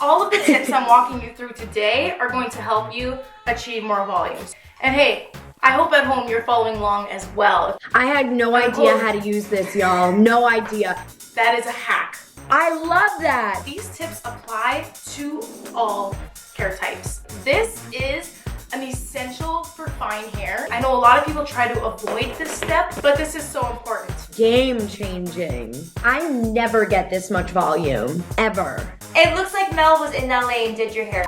All of the tips I'm walking you through today are going to help you achieve more volumes. And hey, I hope at home you're following along as well. I had no idea how to use this, y'all. No idea. That is a hack. I love that. These tips apply to all hair types. This is an essential for fine hair. I know a lot of people try to avoid this step, but this is so important. Game changing. I never get this much volume, ever. It looks like Mel was in LA and did your hair.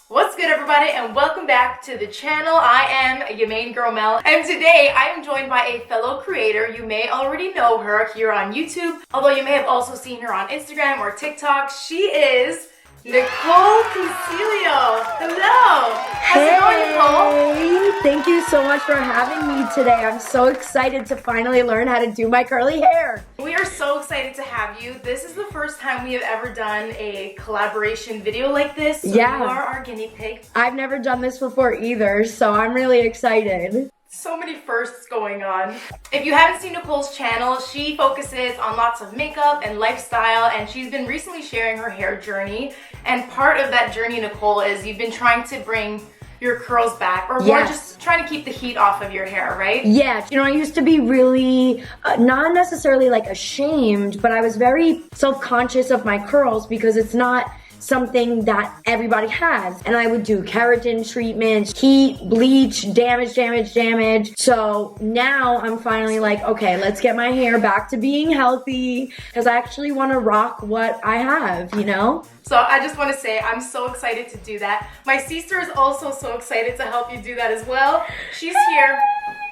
What's good, everybody, and welcome back to the channel. I am your main girl, Mel, and today I am joined by a fellow creator. You may already know her here on YouTube, although you may have also seen her on Instagram or TikTok. She is Nicol Concilio. Hello. How's it going, Nicole? Hey, thank you so much for having me today. I'm so excited to finally learn how to do my curly hair. We are so excited to have you. This is the first time we have ever done a collaboration video like this. So yeah. You are our guinea pig. I've never done this before either, so I'm really excited. So many firsts going on. If you haven't seen Nicole's channel, she focuses on lots of makeup and lifestyle, and she's been recently sharing her hair journey. And part of that journey, Nicole, is you've been trying to bring your curls back, or more just trying to keep the heat off of your hair, right? Yeah, you know, I used to be really, not necessarily like ashamed, but I was very self-conscious of my curls because it's not something that everybody has. And I would do keratin treatments, heat, bleach, damage. So now I'm finally like, okay, let's get my hair back to being healthy because I actually want to rock what I have, you know? So I just want to say I'm so excited to do that. My sister is also so excited to help you do that as well. She's here.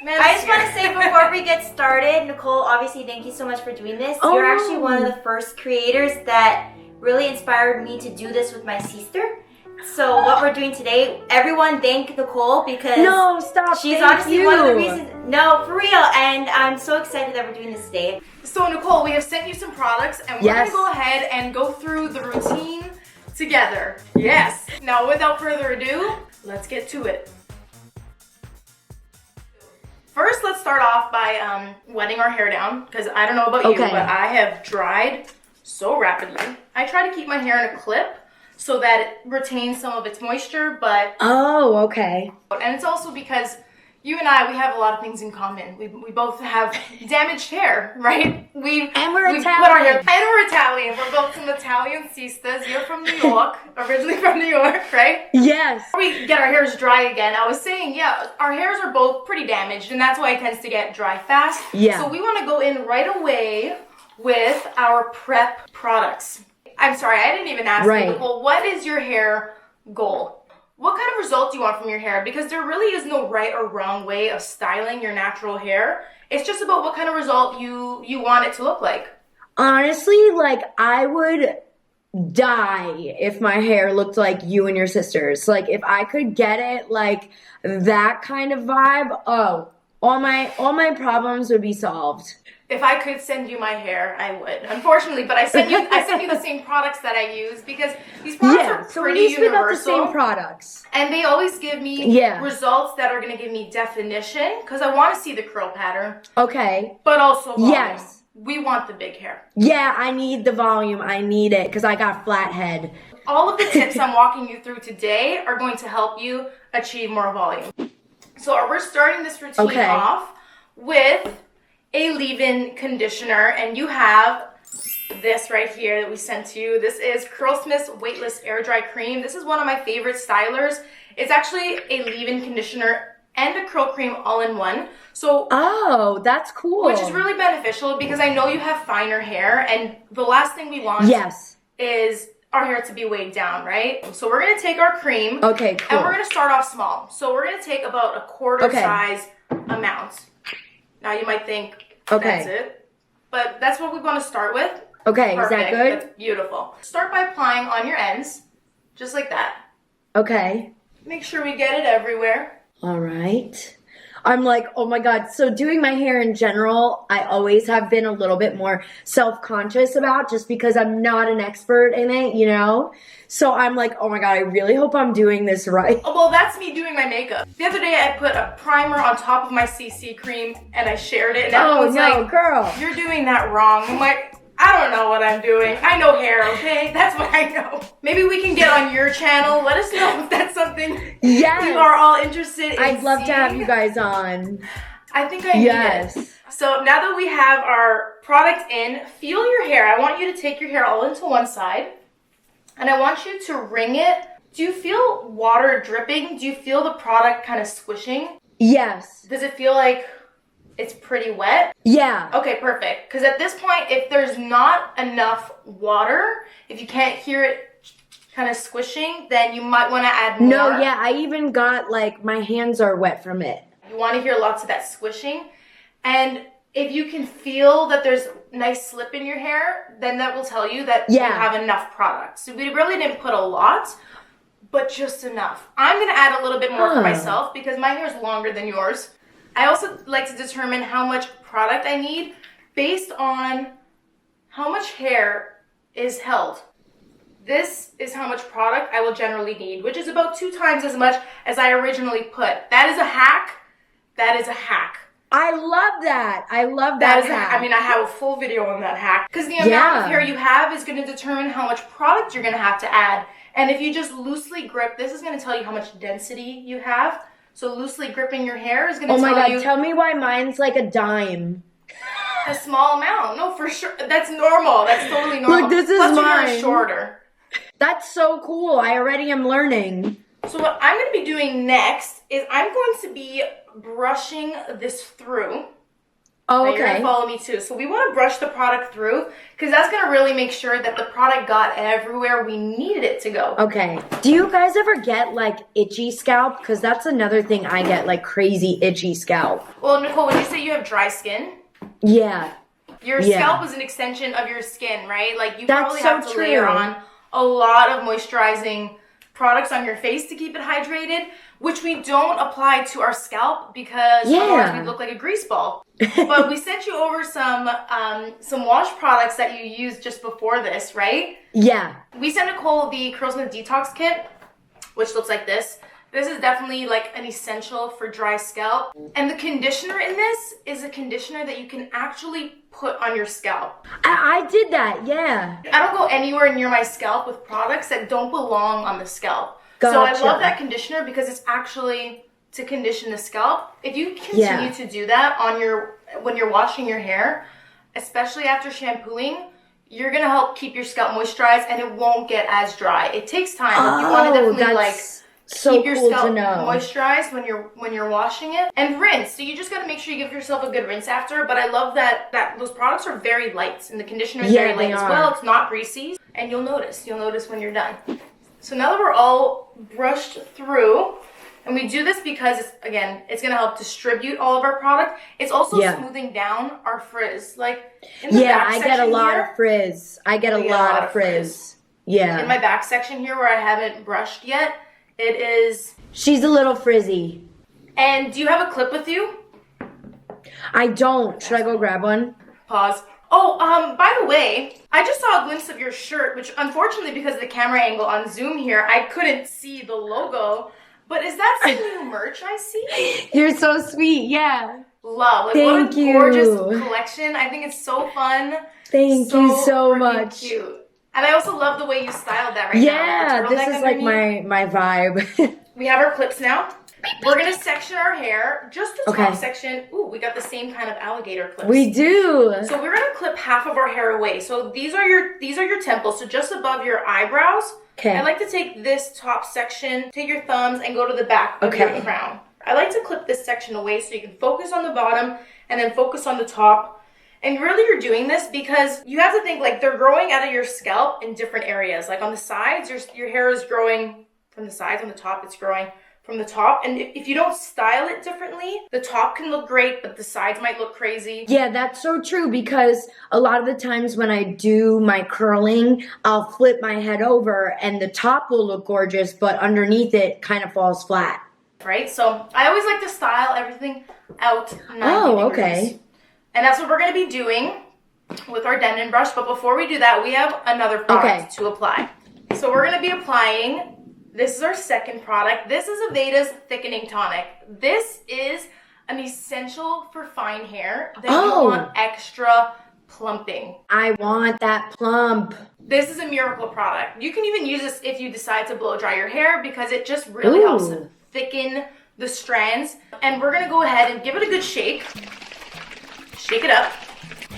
I just want to say before we get started, Nicole, obviously thank you so much for doing this. You're actually one of the first creators that really inspired me to do this with my sister. So what we're doing today, everyone thank Nicole because she's honestly one of the reasons. No, for real. And I'm so excited that we're doing this today. So Nicole, we have sent you some products and we're going to go ahead and go through the routine together. Yes. Now without further ado, let's get to it. First, let's start off by wetting our hair down because I don't know about you, but I have dried so rapidly. I try to keep my hair in a clip so that it retains some of its moisture, but... Oh, okay. And it's also because you and I, we have a lot of things in common. We both have damaged hair, right? And we're Italian. Put our hair, and we're Italian. We're both some Italian sisters. You're from New York, originally from New York, right? Yes. Before we get our hairs dry again, I was saying, yeah, our hairs are both pretty damaged, and that's why it tends to get dry fast. Yeah. So we want to go in right away with our prep products. I'm sorry, I didn't even ask you, Nicole, what is your hair goal? What kind of result do you want from your hair? Because there really is no right or wrong way of styling your natural hair. It's just about what kind of result you want it to look like. Honestly, like, I would die if my hair looked like you and your sisters. Like, if I could get it like that kind of vibe, oh, all my problems would be solved. If I could send you my hair, I would. Unfortunately, but I sent you the same products that I use because these products are pretty universal. We got the same products. And they always give me results that are going to give me definition because I want to see the curl pattern. Okay. But also volume. Yes. We want the big hair. Yeah, I need the volume. I need it because I got flat head. All of the tips I'm walking you through today are going to help you achieve more volume. So we're starting this routine off with a leave-in conditioner, and you have this right here that we sent to you. This is Curlsmith's Weightless Air Dry Cream. This is one of my favorite stylers. It's actually a leave-in conditioner and a curl cream all in one. So that's cool. Which is really beneficial because I know you have finer hair, and the last thing we want is our hair to be weighed down, right? So we're gonna take our cream, and we're gonna start off small. So we're gonna take about a quarter size amount. Now you might think, that's it. But that's what we want to start with. Okay, perfect. Is that good? That's beautiful. Start by applying on your ends, just like that. Okay. Make sure we get it everywhere. All right. I'm like, oh my God. So doing my hair in general, I always have been a little bit more self-conscious about just because I'm not an expert in it, you know? So I'm like, oh my God, I really hope I'm doing this right. Oh, well, that's me doing my makeup. The other day I put a primer on top of my CC cream and I shared it. And everyone's like, girl, you're doing that wrong. I'm like, I don't know what I'm doing. I know hair, okay? That's what I know. Maybe we can get on your channel. Let us know if that's something you are all interested in. I'd love to have you guys on. I think I need it. So now that we have our product in, feel your hair. I want you to take your hair all into one side. And I want you to wring it. Do you feel water dripping? Do you feel the product kind of squishing? Yes. Does it feel like it's pretty wet? Yeah. Okay, perfect. Because at this point, if there's not enough water, if you can't hear it kind of squishing, then you might want to add more. No, yeah, I even got like, my hands are wet from it. You want to hear lots of that squishing. And if you can feel that there's nice slip in your hair, then that will tell you that you have enough product. So we really didn't put a lot, but just enough. I'm going to add a little bit more for myself because my hair is longer than yours. I also like to determine how much product I need based on how much hair is held. This is how much product I will generally need, which is about 2 times as much as I originally put. That is a hack. That is a hack. I love that. I love that hack. I mean, I have a full video on that hack. Because the amount of hair you have is going to determine how much product you're going to have to add. And if you just loosely grip, this is going to tell you how much density you have. So loosely gripping your hair is going to tell you... Oh my God, tell me why mine's like a dime. A small amount. No, for sure. That's normal. That's totally normal. Look, this is mine. Plus your hair is shorter. That's so cool. I already am learning. So what I'm going to be doing next is I'm going to be brushing this through. Oh, okay. You're going to follow me too. So we want to brush the product through because that's going to really make sure that the product got everywhere we needed it to go. Okay. Do you guys ever get like itchy scalp? Because that's another thing I get, like crazy itchy scalp. Well, Nicole, when you say you have dry skin. Yeah. Your scalp is an extension of your skin, right? Like you probably have to layer on a lot of moisturizing products on your face to keep it hydrated, which we don't apply to our scalp because otherwise we look like a grease ball. But we sent you over some wash products that you used just before this, right? Yeah. We sent Nicole the Curlsmith Detox Kit, which looks like this. This is definitely like an essential for dry scalp. And the conditioner in this is a conditioner that you can actually put on your scalp. I did that, yeah. I don't go anywhere near my scalp with products that don't belong on the scalp. Gotcha. So I love that conditioner because it's actually to condition the scalp. If you continue to do that on when you're washing your hair, especially after shampooing, you're gonna help keep your scalp moisturized and it won't get as dry. It takes time. Like, you want to definitely keep your scalp moisturized when you're washing it, and rinse. So you just got to make sure you give yourself a good rinse after. But I love that those products are very light, and the conditioner is very light as well. It's not greasy, and you'll notice when you're done. So now that we're all brushed through, and we do this because it's gonna help distribute all of our product. It's also smoothing down our frizz. Like in the back I get a lot of frizz. I get a lot of frizz. Yeah. In my back section here where I haven't brushed yet. It is... She's a little frizzy. And do you have a clip with you? I don't. Should I go grab one? Pause. Oh, by the way, I just saw a glimpse of your shirt, which unfortunately because of the camera angle on Zoom here, I couldn't see the logo. But is that some new merch I see? You're so sweet, yeah. Love. Like, what a gorgeous collection. I think it's so fun. Thank you so much. Cute. And I also love the way you styled that now. Yeah, this is like my vibe. We have our clips now. We're going to section our hair. Just the top section. Ooh, we got the same kind of alligator clips. We do. So we're going to clip half of our hair away. So these are your temples. So just above your eyebrows. Okay. I like to take this top section, take your thumbs, and go to the back of your crown. I like to clip this section away so you can focus on the bottom and then focus on the top. And really you're doing this because you have to think like they're growing out of your scalp in different areas. Like on the sides, your hair is growing from the sides. On the top, it's growing from the top. And if you don't style it differently, the top can look great, but the sides might look crazy. Yeah, that's so true because a lot of the times when I do my curling, I'll flip my head over and the top will look gorgeous, but underneath it kind of falls flat. Right? So I always like to style everything out 90 degrees. And that's what we're going to be doing with our Denman brush. But before we do that, we have another product to apply. So we're going to be applying, this is our second product. This is Aveda's Thickening Tonic. This is an essential for fine hair that you want extra plumping. I want that plump. This is a miracle product. You can even use this if you decide to blow dry your hair because it just really helps thicken the strands. And we're gonna go ahead and give it a good shake. Shake it up.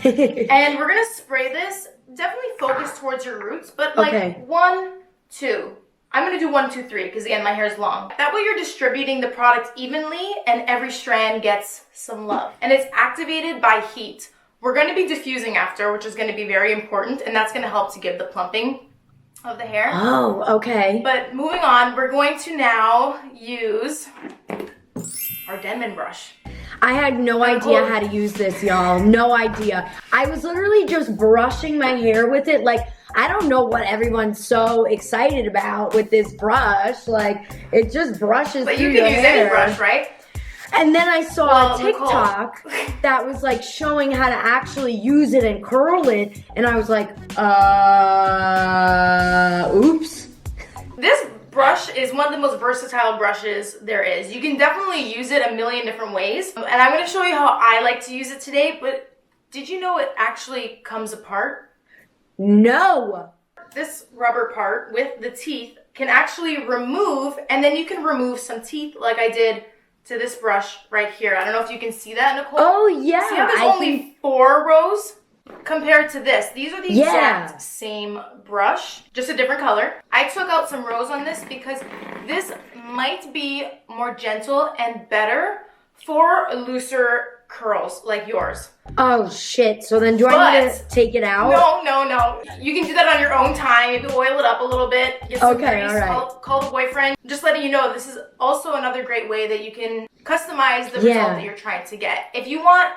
And we're gonna spray this. Definitely focus towards your roots, but like 1, 2. I'm gonna do 1, 2, 3 because again, my hair is long. That way you're distributing the product evenly and every strand gets some love. And it's activated by heat. We're gonna be diffusing after, which is gonna be very important, and that's gonna help to give the plumping of the hair. Oh, okay. But moving on, we're going to now use our Denman brush. I had no idea how to use this, y'all. No idea. I was literally just brushing my hair with it. Like, I don't know what everyone's so excited about with this brush. Like, it just brushes through your hair. But you can use any brush, right? And then I saw a TikTok that was like showing how to actually use it and curl it. And I was like, oops. This brush is one of the most versatile brushes there is. You can definitely use it a million different ways. And I'm gonna show you how I like to use it today, but did you know it actually comes apart? No. This rubber part with the teeth can actually remove, and then you can remove some teeth like I did to this brush right here. I don't know if you can see that, Nicole. Oh, yeah. See how there's only 4 rows compared to this? These are the exact same brush, just a different color. I took out some rows on this because this might be more gentle and better for looser curls like yours. Oh, shit. So then do I need to take it out? No. You can do that on your own time. Maybe oil it up a little bit. Get some grease, all right. call the boyfriend. Just letting you know, this is also another great way that you can customize the result that you're trying to get. If you want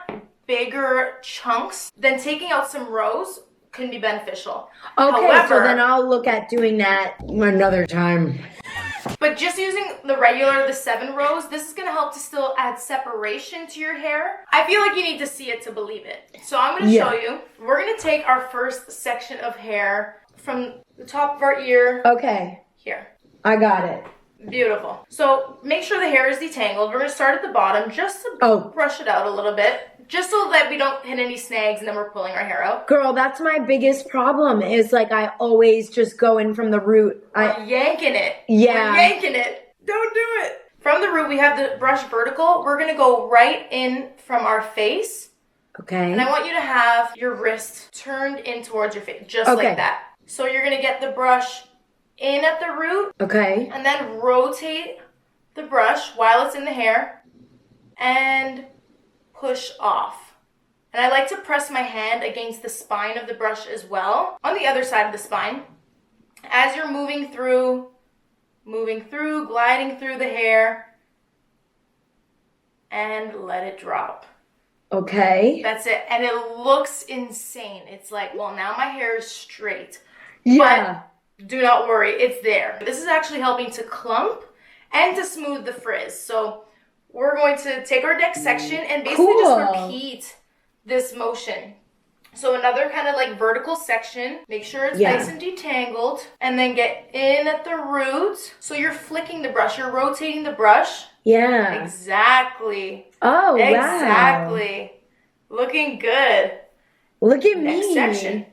bigger chunks, then taking out some rows can be beneficial. Okay, however, so then I'll look at doing that another time. But just using the 7 rows, this is gonna help to still add separation to your hair. I feel like you need to see it to believe it. So I'm gonna show you. We're gonna take our first section of hair from the top of our ear. Okay. Here. I got it. Beautiful. So make sure the hair is detangled. We're gonna start at the bottom just to brush it out a little bit. Just so that we don't hit any snags and then we're pulling our hair out. Girl, that's my biggest problem is like I always just go in from the root. Yanking it. Yeah. We're yanking it. Don't do it. From the root, we have the brush vertical. We're going to go right in from our face. Okay. And I want you to have your wrist turned in towards your face, just like that. So you're going to get the brush in at the root. Okay. And then rotate the brush while it's in the hair. And push off. And I like to press my hand against the spine of the brush as well, on the other side of the spine. As you're moving through, gliding through the hair, and let it drop. Okay. That's it. And it looks insane. It's like, well, now my hair is straight. Yeah. But do not worry, it's there. This is actually helping to clump and to smooth the frizz. So we're going to take our next section and basically just repeat this motion. So another kind of like vertical section. Make sure it's nice and detangled. And then get in at the root. So you're flicking the brush. You're rotating the brush. Yeah. Exactly. Oh, wow. Exactly. Looking good. Look at me. Next section.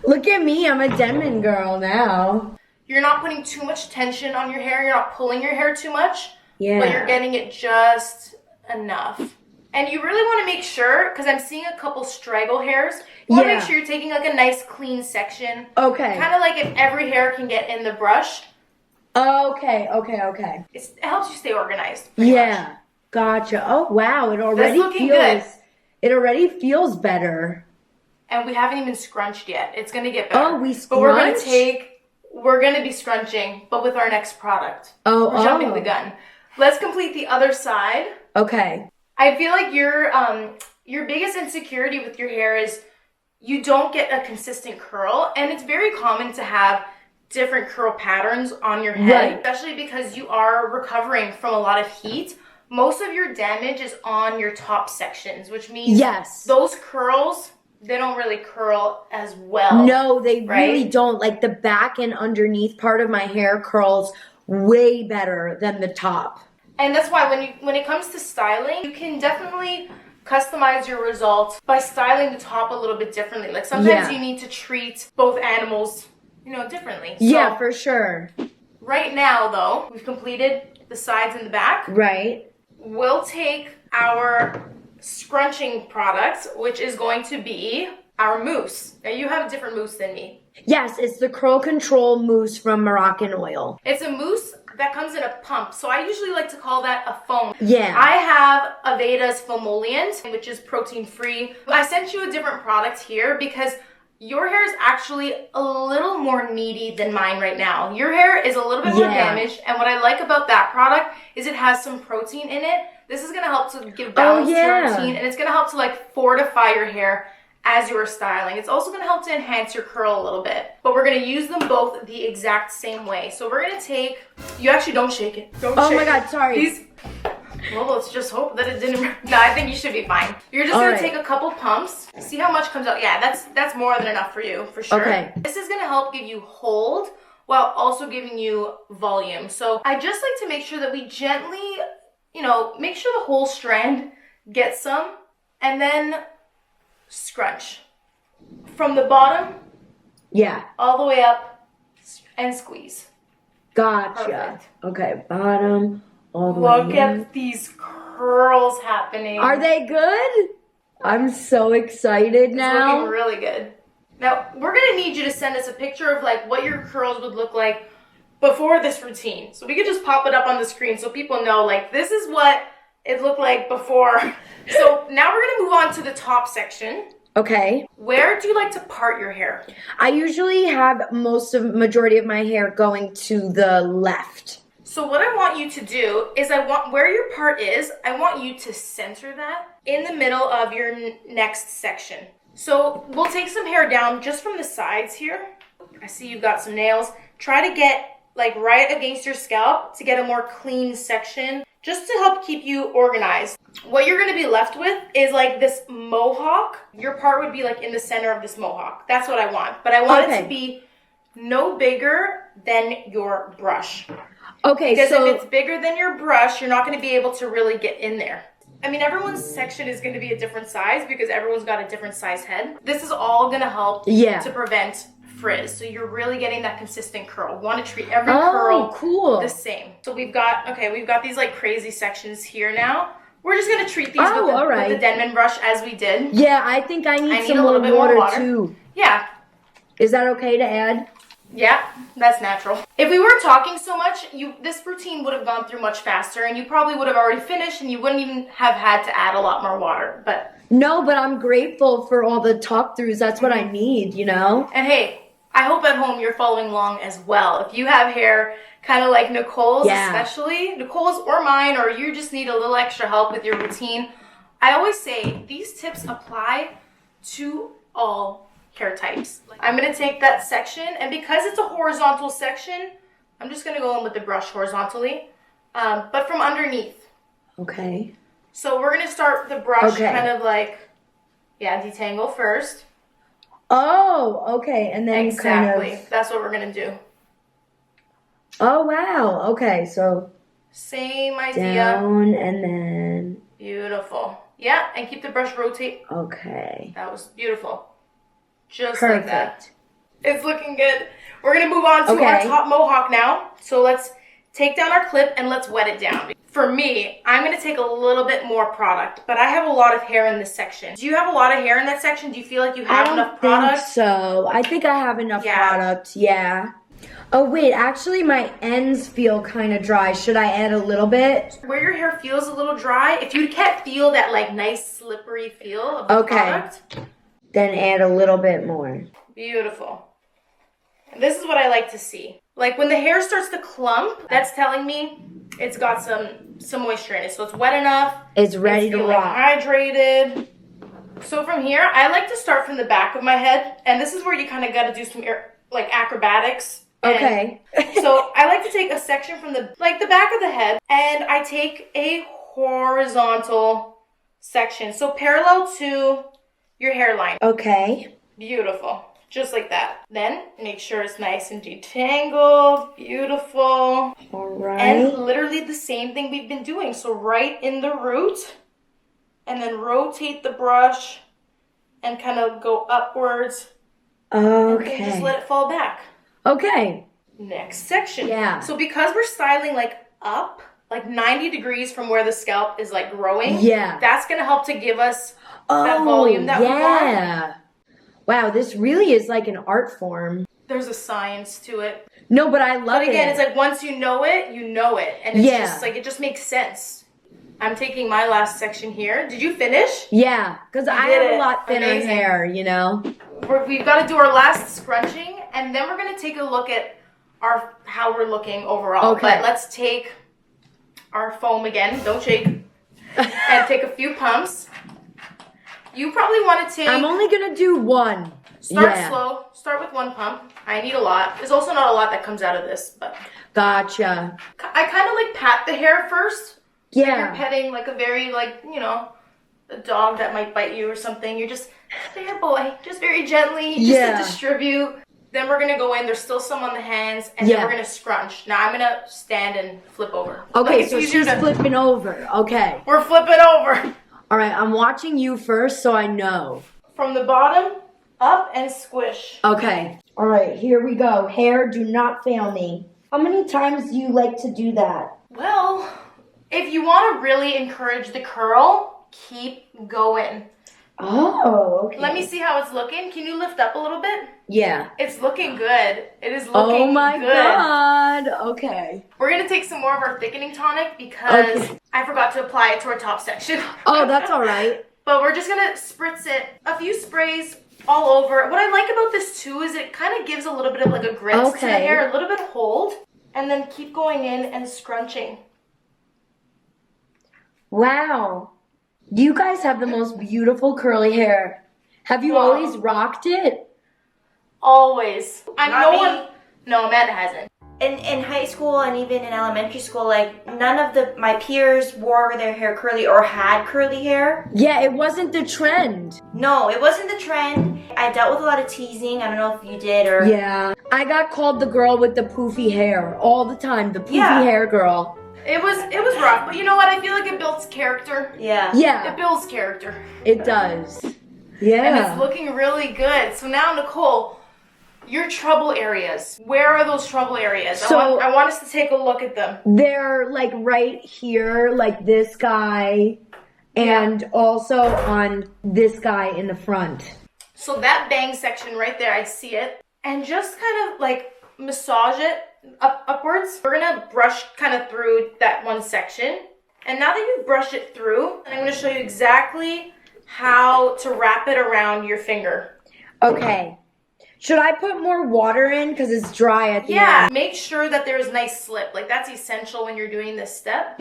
Look at me. I'm a Denman girl now. You're not putting too much tension on your hair. You're not pulling your hair too much. Yeah. But you're getting it just enough. And you really want to make sure, because I'm seeing a couple straggle hairs, you want to make sure you're taking like a nice clean section. Okay. Kind of like if every hair can get in the brush. Okay. It helps you stay organized. Yeah. Much. Gotcha. Oh, wow. It already good. It already feels better. And we haven't even scrunched yet. It's going to get better. Oh, we scrunch? But we're going to be scrunching, but with our next product. Oh, we're jumping the gun. Let's complete the other side. Okay. I feel like your biggest insecurity with your hair is you don't get a consistent curl, and it's very common to have different curl patterns on your head, especially because you are recovering from a lot of heat. Most of your damage is on your top sections, which means those curls, they don't really curl as well. No, they really don't. Like the back and underneath part of my hair curls way better than the top. And that's why when it comes to styling, you can definitely customize your results by styling the top a little bit differently. Like sometimes you need to treat both animals, you know, differently. Yeah, for sure. Right now, though, we've completed the sides and the back. Right. We'll take our scrunching product, which is going to be our mousse. Now, you have a different mousse than me. Yes, it's the Curl Control Mousse from Moroccan Oil. It's a mousse that comes in a pump, so I usually like to call that a foam. Yeah. I have Aveda's Fomollient, which is protein-free. I sent you a different product here because your hair is actually a little more needy than mine right now. Your hair is a little bit more damaged, and what I like about that product is it has some protein in it. This is going to help to give balance to your routine, and it's going to help to like fortify your hair as you are styling. It's also going to help to enhance your curl a little bit. But we're going to use them both the exact same way. So we're going to take, you actually don't shake it. Don't shake it. Oh my God, sorry. Well, let's just hope that it didn't. No, I think you should be fine. You're just going to take a couple pumps. See how much comes out. Yeah, that's more than enough for you, for sure. Okay. This is going to help give you hold while also giving you volume. So I just like to make sure that we gently, you know, make sure the whole strand gets some, and then scrunch from the bottom all the way up and squeeze. Gotcha. Perfect. Okay, bottom all the way Look at these curls happening. Are they good? I'm so excited now. It's looking really good. Now we're gonna need you to send us a picture of like what your curls would look like before this routine, so we could just pop it up on the screen so people know like this is what it looked like before. So now we're gonna move on to the top section. Okay. Where do you like to part your hair? I usually have majority of my hair going to the left. So what I want you to do is where your part is, I want you to center that in the middle of your next section. So we'll take some hair down just from the sides here. I see you've got some nails. Try to get like right against your scalp to get a more clean section, just to help keep you organized. What you're gonna be left with is like this mohawk. Your part would be like in the center of this mohawk. That's what I want. But I want it to be no bigger than your brush. Okay, because if it's bigger than your brush, you're not gonna be able to really get in there. I mean, everyone's section is gonna be a different size because everyone's got a different size head. This is all gonna help to prevent frizz. So you're really getting that consistent curl. You want to treat every curl the same. So we've got these like crazy sections here now. We're just going to treat these with the Denman brush as we did. Yeah, I think I need some more water too. Yeah. Is that okay to add? Yeah, that's natural. If we weren't talking so much, this routine would have gone through much faster and you probably would have already finished and you wouldn't even have had to add a lot more water. But no, but I'm grateful for all the talk throughs. That's what I need, you know? And hey, I hope at home you're following along as well. If you have hair kind of like Nicole's, especially Nicole's or mine, or you just need a little extra help with your routine, I always say these tips apply to all hair types. I'm going to take that section, and because it's a horizontal section, I'm just going to go in with the brush horizontally, but from underneath. Okay. So we're going to start the brush kind of like, detangle first. Oh, okay, and then exactly. That's what we're gonna do. Oh wow. Okay, so same idea. Down and then beautiful. Yeah, and keep the brush rotate. Okay. That was beautiful. Just like that. It's looking good. We're gonna move on to our top mohawk now. So let's take down our clip and let's wet it down. For me, I'm going to take a little bit more product, but I have a lot of hair in this section. Do you have a lot of hair in that section? Do you feel like you have enough product? I think so. I think I have enough product, Oh wait, actually my ends feel kind of dry. Should I add a little bit? Where your hair feels a little dry, if you can't feel that like nice slippery feel of the product, then add a little bit more. Beautiful. This is what I like to see. Like when the hair starts to clump, that's telling me it's got some moisture in it. So it's wet enough. It's ready to rock. Hydrated. So from here, I like to start from the back of my head. And this is where you kind of got to do some like acrobatics. Okay. So I like to take a section from the back of the head, and I take a horizontal section. So parallel to your hairline. Okay. Beautiful. Just like that. Then make sure it's nice and detangled. Beautiful. All right. And literally the same thing we've been doing. So right in the root, and then rotate the brush and kind of go upwards. Okay. And just let it fall back. Okay. Next section. Yeah. So because we're styling like up, like 90 degrees from where the scalp is like growing, that's going to help to give us that volume that we want. Wow, this really is like an art form. There's a science to it. No, but I love it. But again, it's like once you know it, you know it. And it's just like, it just makes sense. I'm taking my last section here. Did you finish? Yeah, because I have a lot thinner hair, you know? We've got to do our last scrunching, and then we're going to take a look at how we're looking overall. Okay. But let's take our foam again. Don't shake. And take a few pumps. You probably want to take... I'm only going to do one. Start slow. Start with one pump. I need a lot. There's also not a lot that comes out of this, but... Gotcha. I kind of like pat the hair first. Yeah. Like you're petting like a very, like, you know, a dog that might bite you or something. You're just, there boy, just very gently, just to distribute. Then we're going to go in. There's still some on the hands, and then we're going to scrunch. Now I'm going to stand and flip over. Okay, like so she's flipping over. Okay. We're flipping over. All right, I'm watching you first so I know. From the bottom, up and squish. Okay. All right, here we go. Hair, do not fail me. How many times do you like to do that? Well, if you want to really encourage the curl, keep going. Oh, okay. Let me see how it's looking. Can you lift up a little bit? Yeah. It's looking good. It is looking good. Oh my God. Okay. We're going to take some more of our thickening tonic because I forgot to apply it to our top section. Oh, that's all right. But we're just going to spritz it. A few sprays all over. What I like about this too is it kind of gives a little bit of like a grit to the hair, a little bit of hold, and then keep going in and scrunching. Wow. You guys have the most beautiful curly hair. Have you always rocked it? Always. No, Amanda hasn't. In high school and even in elementary school, like none of my peers wore their hair curly or had curly hair. Yeah, it wasn't the trend. No, it wasn't the trend. I dealt with a lot of teasing. I don't know if you did or... Yeah. I got called the girl with the poofy hair all the time. The poofy hair girl. It was rough, but you know what? I feel like it builds character. Yeah. Yeah. It builds character. It does. Yeah. And it's looking really good. So now, Nicole, your trouble areas. Where are those trouble areas? So, I want us to take a look at them. They're like right here, like this guy, and also on this guy in the front. So that bang section right there, I see it. And just kind of like massage it upwards. We're gonna brush kind of through that one section. And now that you've brushed it through, I'm gonna show you exactly how to wrap it around your finger. Okay. Should I put more water in because it's dry at the end? Yeah, make sure that there's nice slip. Like that's essential when you're doing this step.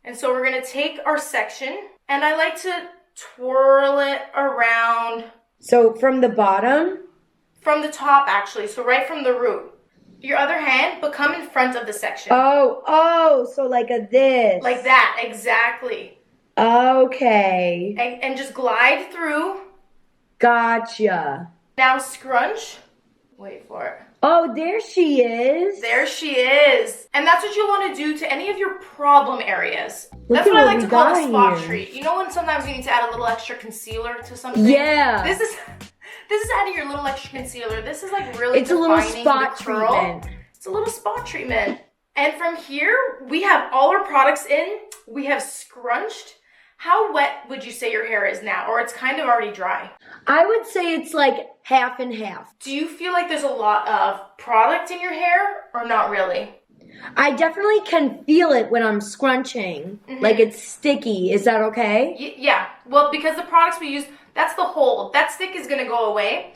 And so we're gonna take our section and I like to twirl it around. So from the bottom? From the top actually, so right from the root. Your other hand, but come in front of the section. Oh, so like a this. Like that, exactly. Okay. And just glide through. Gotcha. Now scrunch. Wait for it. Oh, there she is. There she is. And that's what you'll want to do to any of your problem areas. That's what I like to call a spot treat. You know when sometimes you need to add a little extra concealer to something? Yeah. This is adding your little extra concealer. This is like really It's a little spot treatment. It's a little spot treatment. And from here, we have all our products in. We have scrunched. How wet would you say your hair is now? Or it's kind of already dry? I would say it's like half and half. Do you feel like there's a lot of product in your hair or not really? I definitely can feel it when I'm scrunching. Mm-hmm. Like it's sticky. Is that okay? Yeah. Well, because the products we use, that's the hold. That stick is going to go away.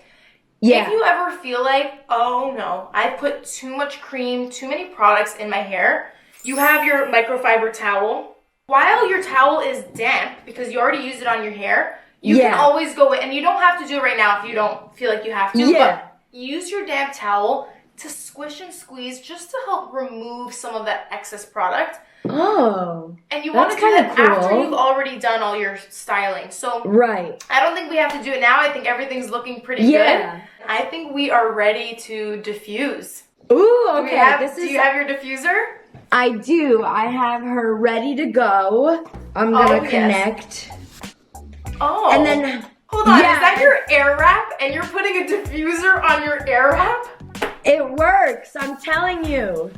Yeah. If you ever feel like, oh no, I put too much cream, too many products in my hair, you have your microfiber towel. While your towel is damp, because you already used it on your hair, you can always go in, and you don't have to do it right now if you don't feel like you have to, but use your damp towel to squish and squeeze just to help remove some of that excess product. Oh, and you want to do that after you've already done all your styling. So I don't think we have to do it now. I think everything's looking pretty good. I think we are ready to diffuse. Ooh, okay. Do you have your diffuser? I do. I have her ready to go. I'm gonna connect. Oh. And then... Hold on, is that your air wrap and you're putting a diffuser on your air wrap? It works, I'm telling you.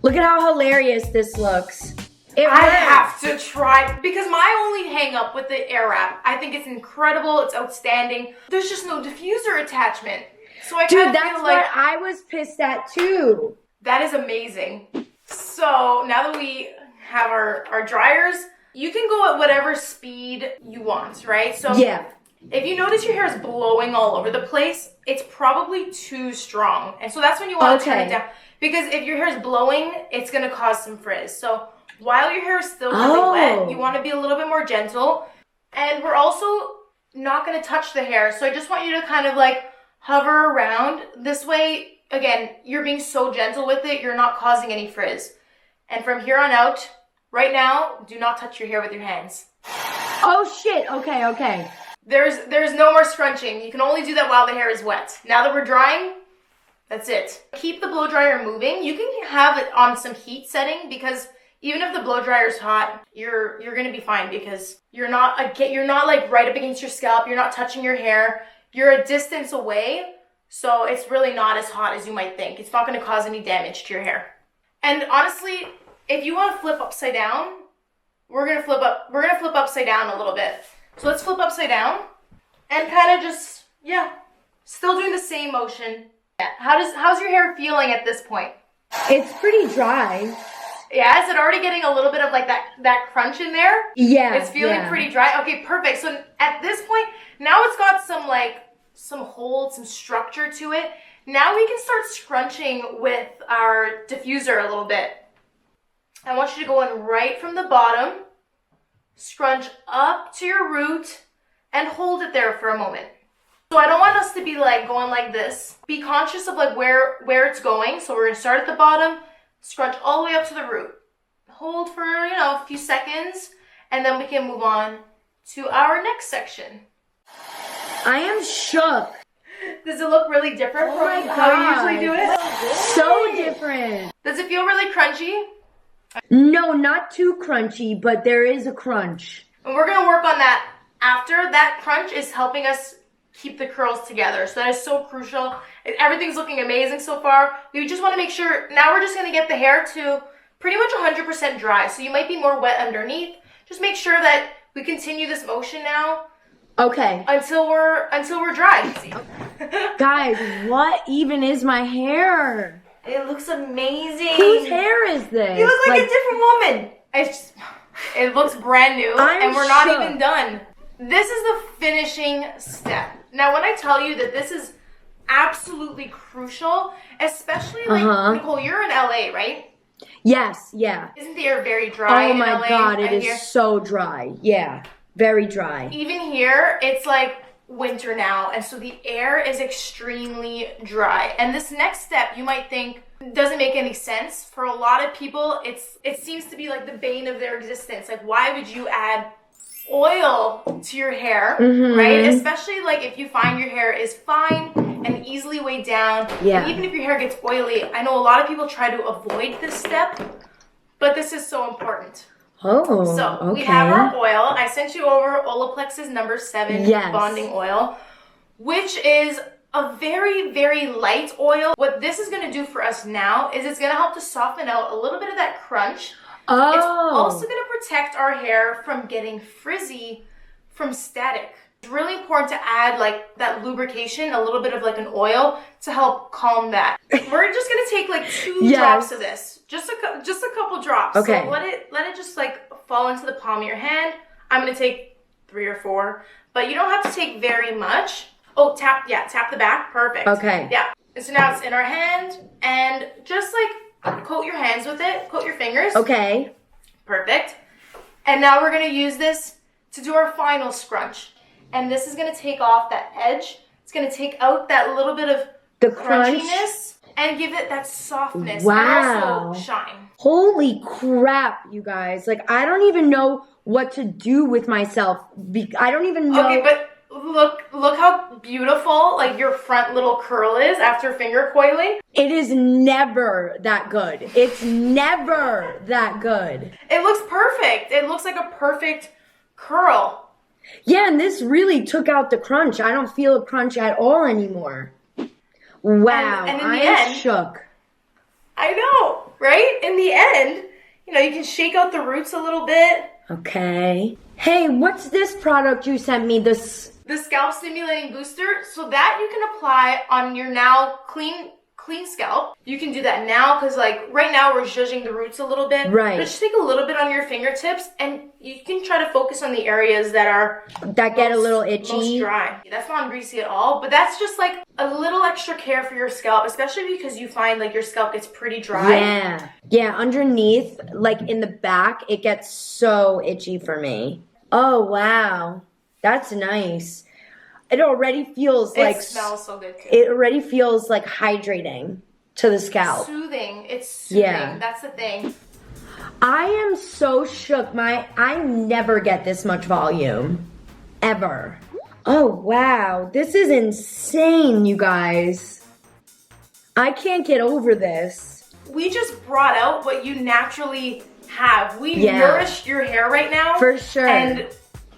Look at how hilarious this looks. I have to try, because my only hang up with the air wrap, I think it's incredible, it's outstanding. There's just no diffuser attachment. So I Dude, that's what I was pissed at too. That is amazing. So now that we have our dryers, you can go at whatever speed you want, right? So yeah. If you notice your hair is blowing all over the place, it's probably too strong. And so that's when you want to turn it down. Because if your hair is blowing, it's going to cause some frizz. So while your hair is still really wet, you want to be a little bit more gentle. And we're also not going to touch the hair. So I just want you to kind of like hover around. This way, again, you're being so gentle with it, you're not causing any frizz. And from here on out, right now, do not touch your hair with your hands. Oh shit, okay. There's no more scrunching. You can only do that while the hair is wet. Now that we're drying, that's it. Keep the blow dryer moving. You can have it on some heat setting, because even if the blow dryer is hot, you're gonna be fine, because you're not like right up against your scalp. You're not touching your hair. You're a distance away, so it's really not as hot as you might think. It's not gonna cause any damage to your hair. And honestly, if you want to flip upside down, we're gonna flip upside down a little bit. So let's flip upside down and kind of just, still doing the same motion. How's your hair feeling at this point? It's pretty dry. Yeah, is it already getting a little bit of like that crunch in there? Yeah. It's feeling pretty dry. Okay, perfect. So at this point, now it's got some hold, some structure to it. Now we can start scrunching with our diffuser a little bit. I want you to go in right from the bottom, scrunch up to your root, and hold it there for a moment. So I don't want us to be like going like this. Be conscious of like where it's going. So we're gonna start at the bottom, scrunch all the way up to the root. Hold for, a few seconds, and then we can move on to our next section. I am shook. Does it look really different from how you usually do it? So different. Does it feel really crunchy? No, not too crunchy, but there is a crunch. And we're gonna work on that after. That crunch is helping us keep the curls together. So that is so crucial. Everything's looking amazing so far. We just want to make sure, now we're just going to get the hair to pretty much 100% dry. So you might be more wet underneath. Just make sure that we continue this motion now. Okay. Until we're dry. Guys, what even is my hair? It looks amazing. Whose hair is this? You look like a different woman. It looks brand new, and we're not even done. This is the finishing step. Now, when I tell you that this is absolutely crucial, especially like, Nicole, you're in LA, right? Yes, yeah. Isn't the air very dry in LA? Oh my God, it is so dry. Yeah, very dry. Even here, it's like winter now, and so the air is extremely dry. And this next step, you might think, doesn't make any sense. For a lot of people, it seems to be like the bane of their existence. Like, why would you add oil to your hair, right? Especially like if you find your hair is fine and easily weighed down. Yeah. And even if your hair gets oily, I know a lot of people try to avoid this step, but this is so important. Oh, so we have our oil. I sent you over Olaplex's number 7 bonding oil, which is a very, very light oil. What this is going to do for us now is it's going to help to soften out a little bit of that crunch. Oh. It's also going to protect our hair from getting frizzy from static. It's really important to add like that lubrication, a little bit of like an oil to help calm that. We're just going to take like 2 drops of this. Just a couple drops. Okay. So let it just like fall into the palm of your hand. I'm going to take 3 or 4, but you don't have to take very much. Oh, tap the back. Perfect. Okay. Yeah. And so now it's in our hand, and just like coat your hands with it. Coat your fingers. Okay. Perfect. And now we're going to use this to do our final scrunch. And this is going to take off that edge. It's going to take out that little bit of the crunchiness and give it that softness. Wow. And also shine. Holy crap, you guys. Like, I don't even know what to do with myself. I don't even know. Okay, but look how beautiful like your front little curl is after finger coiling. It is never that good. It's never that good. It looks perfect. It looks like a perfect curl. Yeah, and this really took out the crunch. I don't feel a crunch at all anymore. Wow, and in I the am end, shook. I know, right? In the end, you know, you can shake out the roots a little bit. Okay. Hey, what's this product you sent me? The scalp stimulating booster. So that you can apply on your now clean scalp. You can do that now because like right now we're zhuzhing the roots a little bit. Right. But just take a little bit on your fingertips and you can try to focus on the areas that get a little itchy. Most dry. That's not greasy at all, but that's just like a little extra care for your scalp, especially because you find like your scalp gets pretty dry. Yeah. Yeah, underneath, like in the back, it gets so itchy for me. Oh, wow. That's nice. It already feels like... It smells so good too. It already feels like hydrating to the scalp. Soothing. It's soothing. Yeah. That's the thing. I am so shook. I never get this much volume. Ever. Oh, wow. This is insane, you guys. I can't get over this. We just brought out what you naturally have. We nourished your hair right now. For sure. And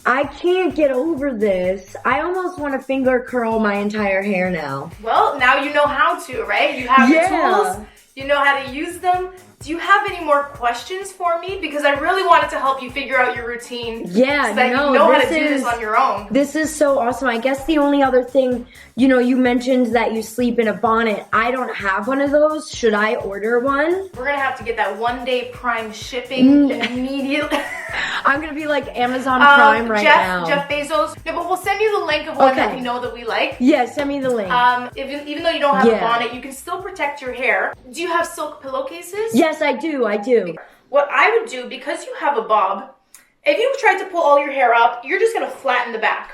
I can't get over this. I almost want to finger curl my entire hair now. well, now you know how to, right? You have the tools. You know how to use them. Do you have any more questions for me? Because I really wanted to help you figure out your routine. Yeah, so that you know how to do this on your own. This is so awesome. I guess the only other thing, you know, you mentioned that you sleep in a bonnet. I don't have one of those. Should I order one? We're going to have to get that 1-day Prime shipping immediately. I'm going to be like Amazon Prime now. Jeff Bezos. No, but we'll send you the link of one that we know that we like. Yeah, send me the link. Even though you don't have a bonnet, you can still protect your hair. Do you have silk pillowcases? Yes, I do. I do. What I would do, because you have a bob, if you tried to pull all your hair up, you're just going to flatten the back,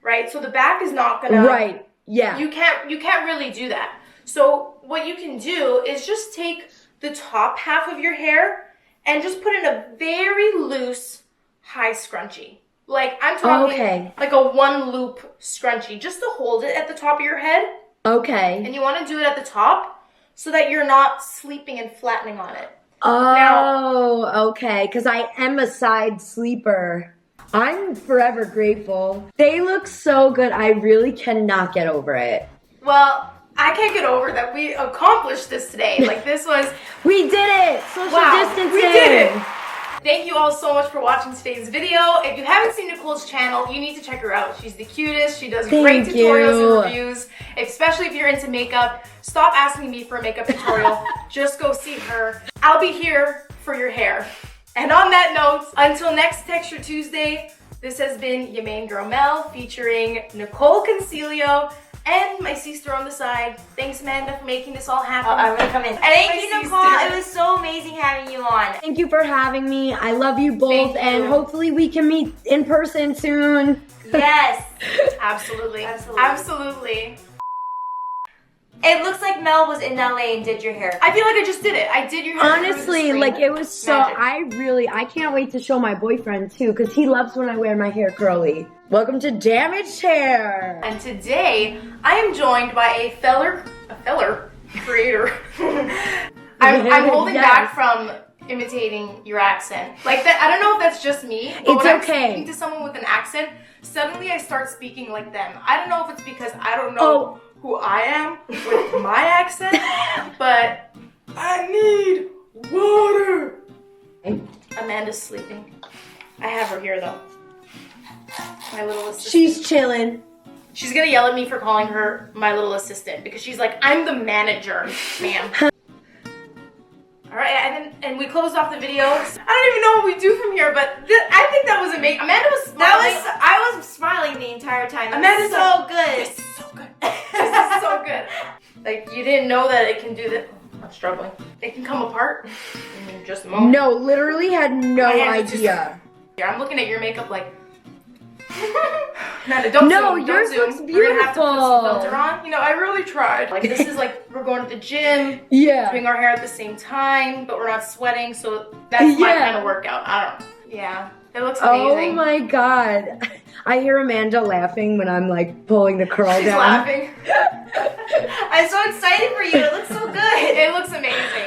right? So the back is not going to... Right, yeah. You can't really do that. So what you can do is just take the top half of your hair and just put in a very loose high scrunchie. Like, I'm talking like a 1-loop scrunchie, just to hold it at the top of your head. Okay. And you want to do it at the top so that you're not sleeping and flattening on it. Oh, okay. Because I am a side sleeper. I'm forever grateful. They look so good. I really cannot get over it. Well, I can't get over that we accomplished this today. Like, this was... We did it! Social distancing! We did it! Thank you all so much for watching today's video. If you haven't seen Nicole's channel, you need to check her out. She's the cutest. She does great tutorials and reviews, especially if you're into makeup. Stop asking me for a makeup tutorial. Just go see her. I'll be here for your hair. And on that note, until next Texture Tuesday, this has been your main girl Mel featuring Nicol Concilio and my sister on the side. Thanks, Amanda, for making this all happen. I'm gonna come in. Thank you, Nicole. It was so amazing having you on. Thank you for having me. I love you both, and hopefully we can meet in person soon. Yes. Absolutely. It looks like Mel was in LA and did your hair. I feel like I just did it. I did your hair. Honestly, like it was so, magic. I can't wait to show my boyfriend too, because he loves when I wear my hair curly. Welcome to Damaged Hair. And today, I am joined by a feller creator. I'm holding back from imitating your accent. Like that, I don't know if that's just me, but when I'm speaking to someone with an accent, suddenly I start speaking like them. I don't know if it's because I don't know who I am with my accent, but I need water. Amanda's sleeping. I have her here though. My little assistant. She's chilling. She's gonna yell at me for calling her my little assistant because she's like, I'm the manager, ma'am. Alright, and we closed off the video. I don't even know what we do from here, but I think that was amazing. Amanda was smiling. I was smiling the entire time. Amanda's so good. This is so good. This is so good. Like, you didn't know that it can do this. I'm struggling. It can come apart in just a moment. No, literally had no idea. I'm looking at your makeup like... Amanda, don't zoom. Yours looks beautiful. We're gonna have to put some filter on. You know, I really tried. Like, this is like, we're going to the gym. Yeah. Doing our hair at the same time, but we're not sweating, so that's my kind of workout. I don't know. Yeah. It looks amazing. Oh my god. I hear Amanda laughing when I'm like pulling the curl down. She's laughing. I'm so excited for you. It looks so good. It looks amazing.